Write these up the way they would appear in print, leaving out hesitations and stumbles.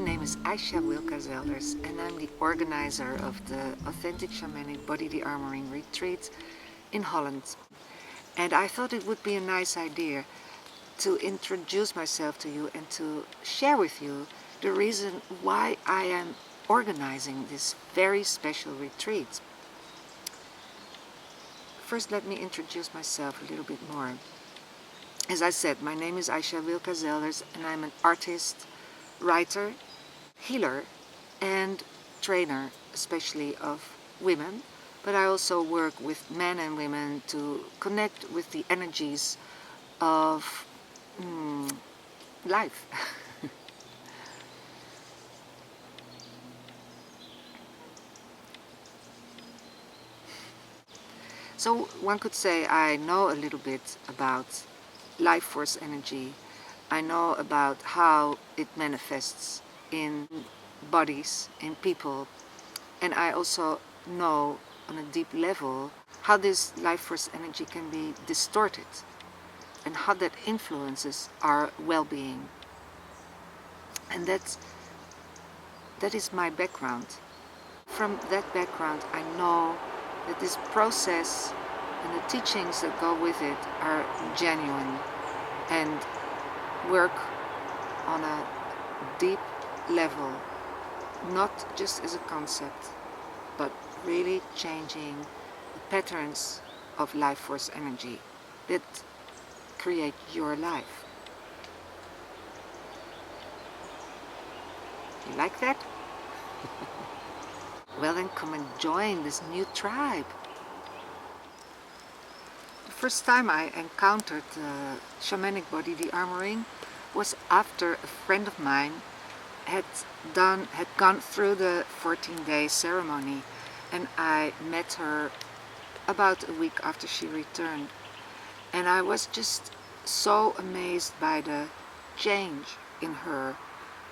name is Aysha Wilka Zelders and I'm the organizer of the Authentic Shamanic Body Dearmoring retreat in Holland. And I thought it would be a nice idea to introduce myself to you and to share with you the reason why I am organizing this very special retreat. First, let me introduce myself a little bit more. As I said, my name is Aysha Wilka Zelders and I'm an artist, writer, healer and trainer, especially of women, but I also work with men and women to connect with the energies of life. So one could say I know a little bit about life force energy. I know about how it manifests in bodies, in people, and I also know on a deep level how this life force energy can be distorted and how that influences our well-being. And that is my background. From that background I know that this process and the teachings that go with it are genuine and work on a deep level, not just as a concept, but really changing the patterns of life force energy that create your life. You like that? Well, then come and join this new tribe. The first time I encountered Shamanic Body Dearmoring was after a friend of mine had gone through the 14-day ceremony, and I met her about a week after she returned, and I was just so amazed by the change in her.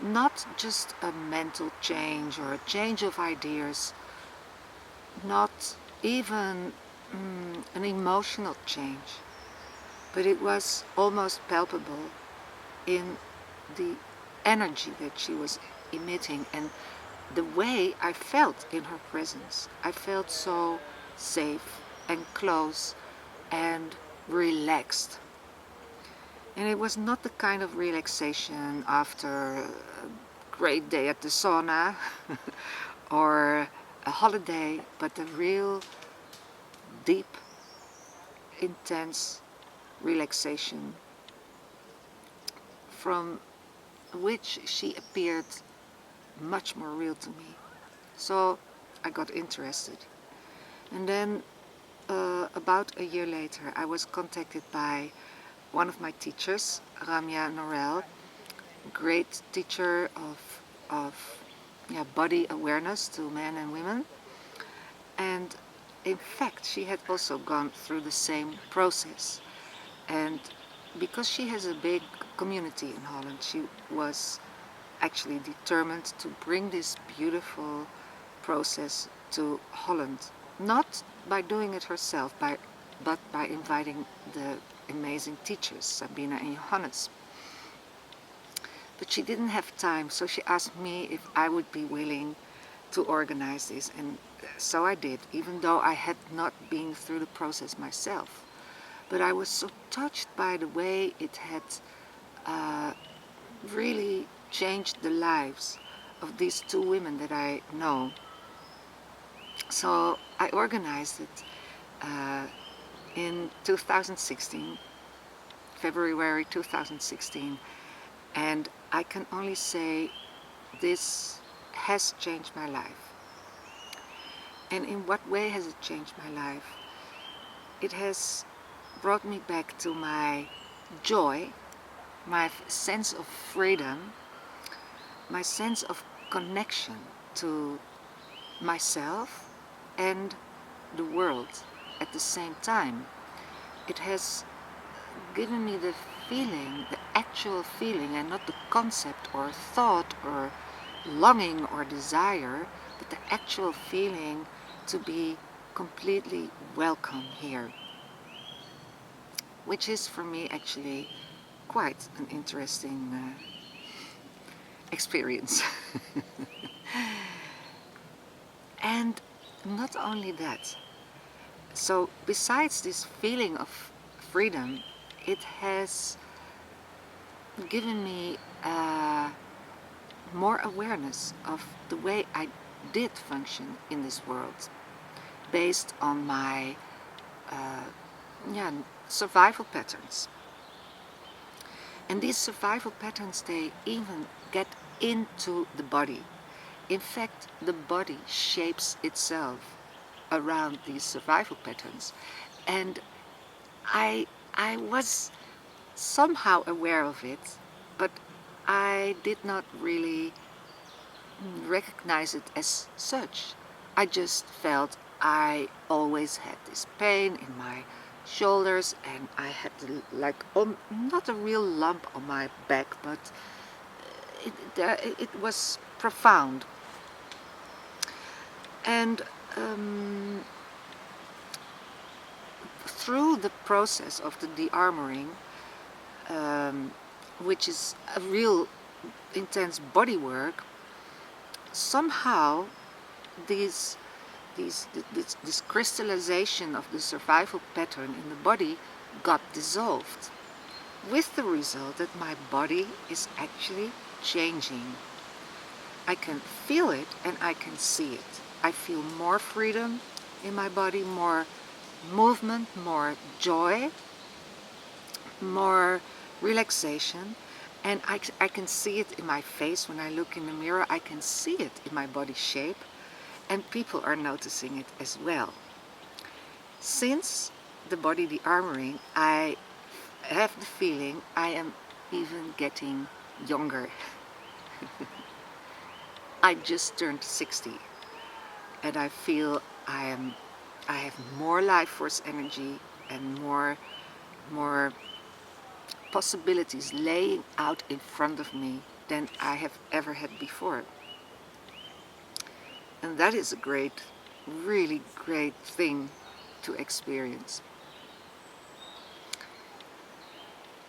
Not just a mental change or a change of ideas, not even an emotional change, but it was almost palpable in the energy that she was emitting and the way I felt in her presence. I felt so safe and close and relaxed. And it was not the kind of relaxation after a great day at the sauna or a holiday, but a real deep, intense relaxation from which she appeared much more real to me. So I got interested. And then about a year later I was contacted by one of my teachers, Ramya Norel, great teacher of body awareness to men and women. And in fact, she had also gone through the same process. And because she has a big community in Holland, she was actually determined to bring this beautiful process to Holland. Not by doing it herself, but by inviting the amazing teachers, Sabina and Johannes. But she didn't have time, so she asked me if I would be willing to organize this, and so I did, even though I had not been through the process myself. But I was so touched by the way it had really changed the lives of these two women that I know. So I organized it in 2016, February 2016, and I can only say this has changed my life. And in what way has it changed my life? It has brought me back to my joy, my sense of freedom, my sense of connection to myself and the world at the same time. It has given me the feeling, the actual feeling, and not the concept or thought or longing or desire, but the actual feeling to be completely welcome here, which is for me actually quite an interesting experience. And not only that, so besides this feeling of freedom, it has given me more awareness of the way I did function in this world, based on my survival patterns. And these survival patterns, they even get into the body. In fact, the body shapes itself around these survival patterns. And I was somehow aware of it, but I did not really recognize it as such. I just felt I always had this pain in my shoulders, and I had like not a real lump on my back, but it was profound. And through the process of the dearmoring, which is a real intense body work, somehow this crystallization of the survival pattern in the body got dissolved, with the result that my body is actually changing. I can feel it and I can see it. I feel more freedom in my body, more movement, more joy, more relaxation, and I can see it in my face when I look in the mirror. I can see it in my body shape, and people are noticing it as well. Since the body dearmoring, I have the feeling I am even getting younger. I just turned 60, and I feel I have more life force energy and more possibilities laying out in front of me than I have ever had before. And that is a great, really great thing to experience.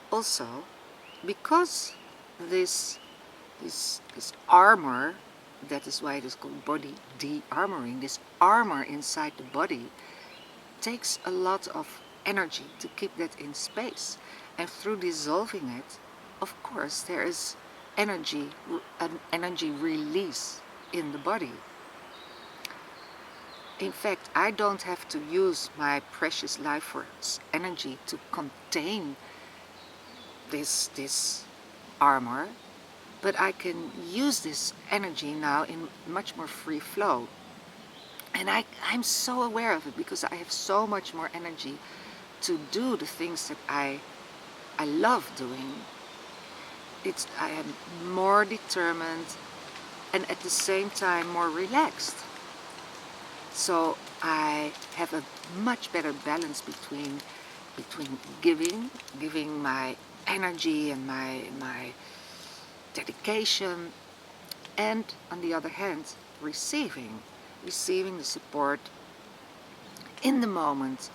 Also, because this armor, that is why it is called body dearmoring, this armor inside the body takes a lot of energy to keep that in space. And through dissolving it, of course, there is an energy release in the body. In fact, I don't have to use my precious life force energy to contain this armor, but I can use this energy now in much more free flow. And I'm so aware of it because I have so much more energy to do the things that I love doing. I am more determined and at the same time more relaxed. So I have a much better balance between giving my energy and my dedication, and on the other hand, receiving the support in the moment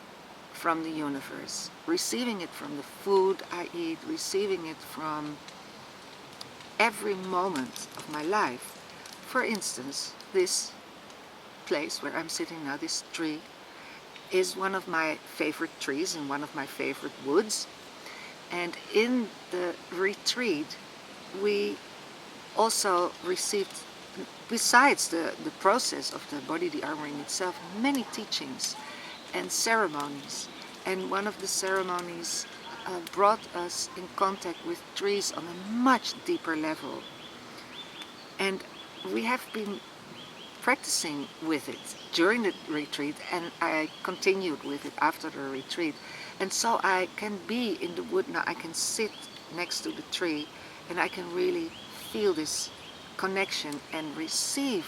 from the universe, receiving it from the food I eat, receiving it from every moment of my life. For instance, this place where I'm sitting now, this tree, is one of my favorite trees in one of my favorite woods. And in the retreat, we also received, besides the process of the body dearmoring itself, many teachings and ceremonies. And one of the ceremonies brought us in contact with trees on a much deeper level. And we have been practicing with it during the retreat, and I continued with it after the retreat. And so I can be in the wood now, I can sit next to the tree, and I can really feel this connection and receive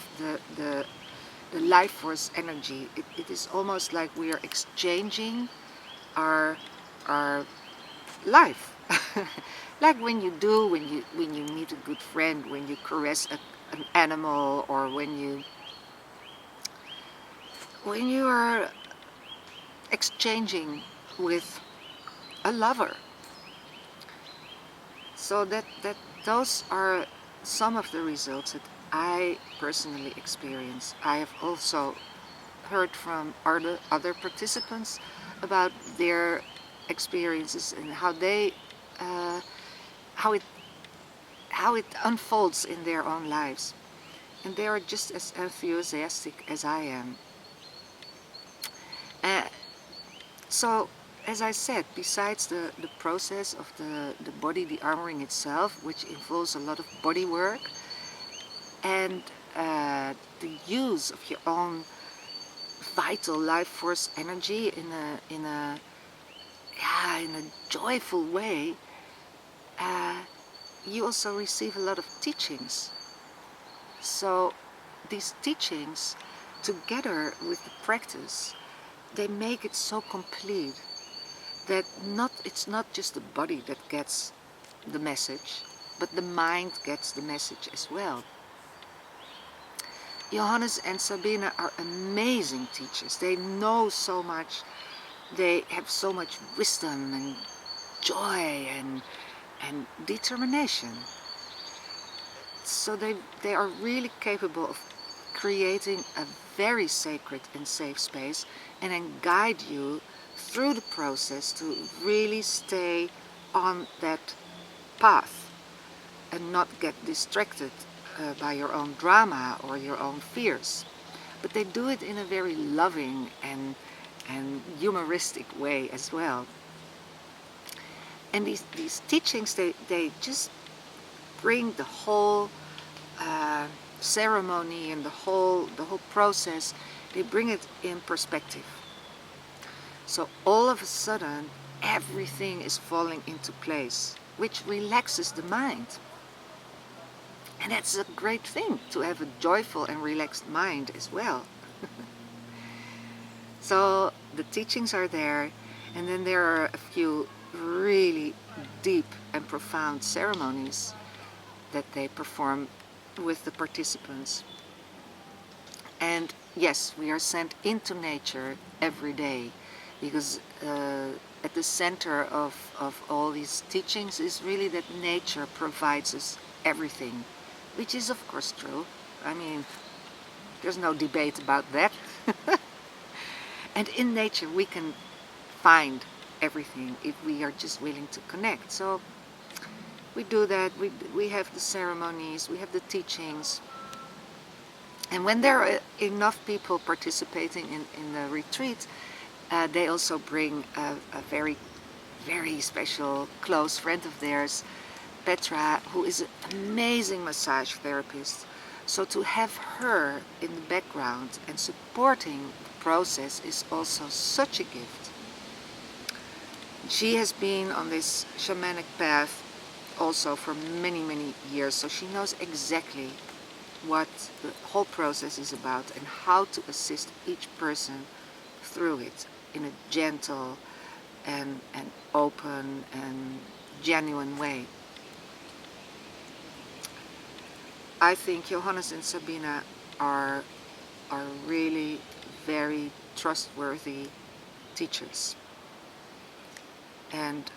the life force energy. It is almost like we are exchanging our life. Like when you meet a good friend, when you caress an animal, or when you are exchanging with a lover. So those are some of the results that I personally experienced. I have also heard from other participants about their experiences and how they how it unfolds in their own lives, and they are just as enthusiastic as I am. So, as I said, besides the process of the body dearmoring itself, which involves a lot of body work and the use of your own vital life force energy in a joyful way, you also receive a lot of teachings. So these teachings, together with the practice, they make it so complete that it's not just the body that gets the message, but the mind gets the message as well. Johannes and Sabina are amazing teachers. They know so much. They have so much wisdom and joy and determination. So they are really capable of creating a very sacred and safe space, and then guide you through the process to really stay on that path and not get distracted by your own drama or your own fears. But they do it in a very loving and humoristic way as well. And these teachings, they just bring the whole ceremony and the whole process, they bring it in perspective. So all of a sudden, everything is falling into place, which relaxes the mind. And that's a great thing, to have a joyful and relaxed mind as well. So the teachings are there, and then there are a few really deep and profound ceremonies that they perform with the participants. And yes, we are sent into nature every day, because at the center of all these teachings is really that nature provides us everything, which is of course true. I mean, there's no debate about that. And in nature we can find everything if we are just willing to connect. So we do that. We have the ceremonies, we have the teachings. And when there are enough people participating in the retreat, they also bring a very, very special close friend of theirs, Petra, who is an amazing massage therapist. So to have her in the background and supporting the process is also such a gift. She has been on this shamanic path also for many, many years, so she knows exactly what the whole process is about and how to assist each person through it in a gentle and open and genuine way. I think Johannes and Sabina are really very trustworthy teachers, and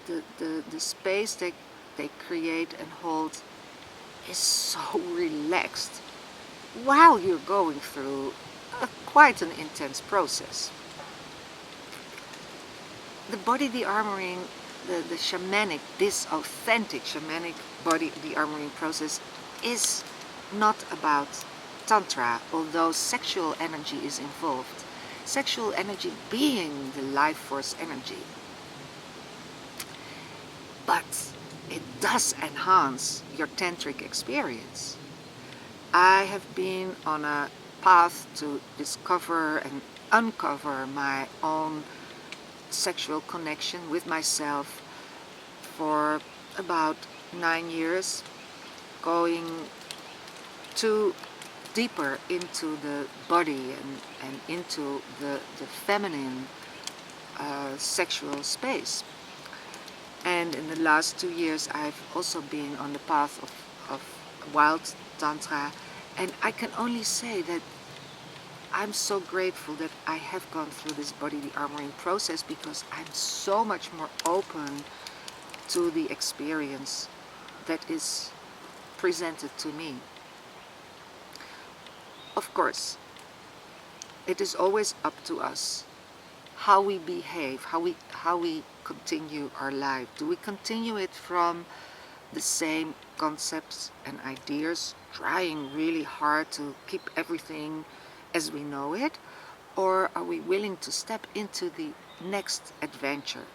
the space they create and hold is so relaxed while you're going through quite an intense process. The body dearmoring, the shamanic, this authentic shamanic body dearmoring process is not about tantra, although sexual energy is involved. Sexual energy being the life force energy. But it does enhance your tantric experience. I have been on a path to discover and uncover my own sexual connection with myself for about 9 years, going deeper into the body and into the feminine sexual space. And in the last 2 years I've also been on the path of wild tantra, and I can only say that I'm so grateful that I have gone through this body dearmoring process, because I'm so much more open to the experience that is presented to me. Of course, it is always up to us how we behave, how we continue our life. Do we continue it from the same concepts and ideas, trying really hard to keep everything as we know it, or are we willing to step into the next adventure?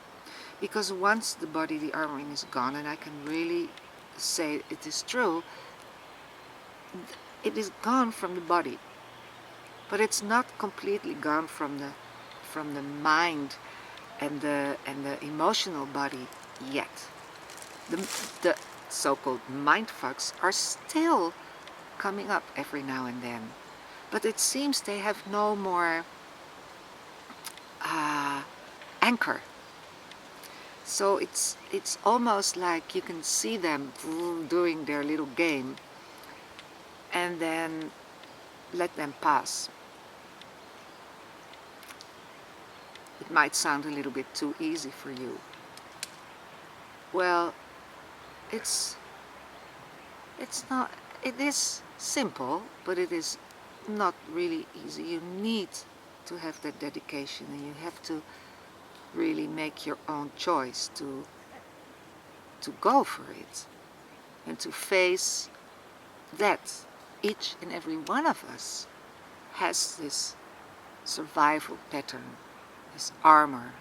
Because once the body dearmoring is gone, and I can really say it is true, it is gone from the body, but it's not completely gone from the mind and the emotional body yet. The so-called mind fucks are still coming up every now and then, but it seems they have no more anchor. So it's almost like you can see them doing their little game and then let them pass. It might sound a little bit too easy for you. Well, it's not. It is simple, but it is not really easy. You need to have that dedication, and you have to really make your own choice to go for it and to face that each and every one of us has this survival pattern, this armor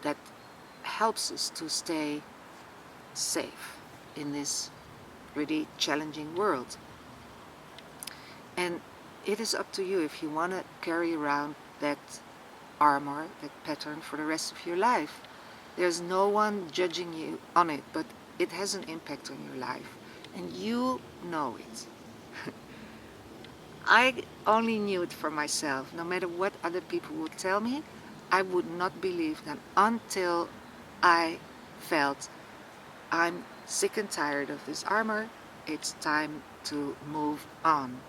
that helps us to stay safe in this really challenging world. And it is up to you if you want to carry around that armor, that pattern for the rest of your life. There's no one judging you on it, but it has an impact on your life, and you know it. I only knew it for myself. No matter what other people would tell me, I would not believe them until I felt I'm sick and tired of this armor. It's time to move on.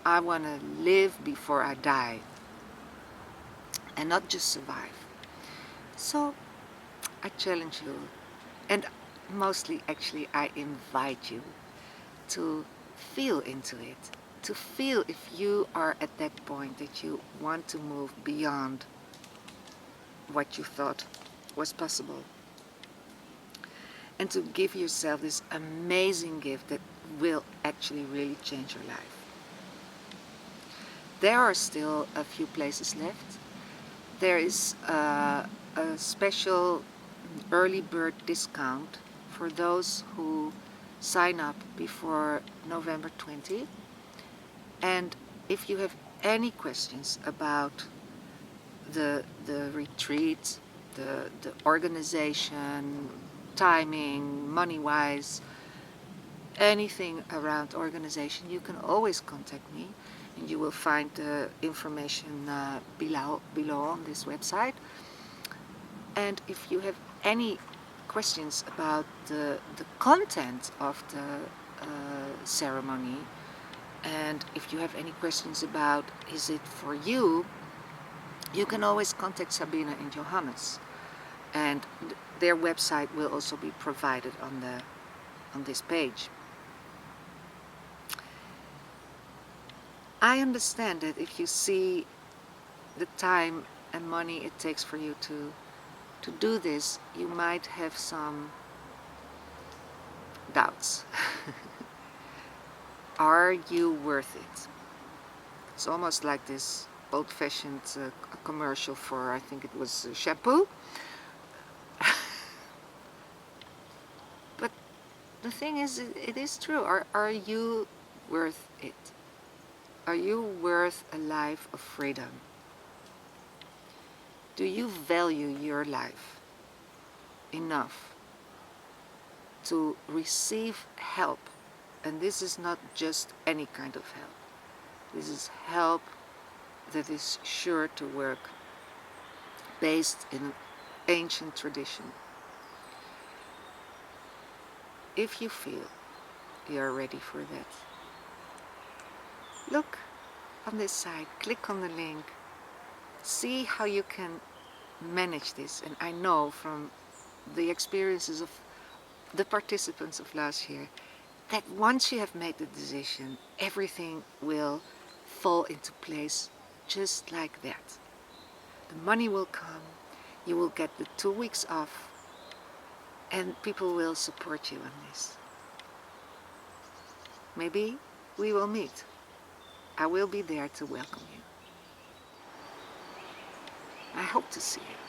I want to live before I die and not just survive. So I challenge you, and mostly actually I invite you to feel into it, to feel if you are at that point that you want to move beyond what you thought was possible, and to give yourself this amazing gift that will actually really change your life. There are still a few places left. There is a special early bird discount for those who sign up before November 20. And if you have any questions about the retreat, the organization, timing, money-wise, anything around organization, you can always contact me, and you will find the information below on this website. And if you have any questions about the content of the ceremony, and if you have any questions about is it for you, you can always contact Sabine and Johannes, and their website will also be provided on this page. I understand that if you see the time and money it takes for you to do this, you might have some doubts. Are you worth it? It's almost like this old-fashioned commercial for, I think it was shampoo. But the thing is, it is true. Are you worth it? Are you worth a life of freedom? Do you value your life enough to receive help? And this is not just any kind of help. This is help that is sure to work, based in ancient tradition. If you feel you are ready for that, look on this side, click on the link, see how you can manage this. And I know from the experiences of the participants of last year, that once you have made the decision, everything will fall into place just like that. The money will come, you will get the 2 weeks off, and people will support you on this. Maybe we will meet. I will be there to welcome you. I hope to see you.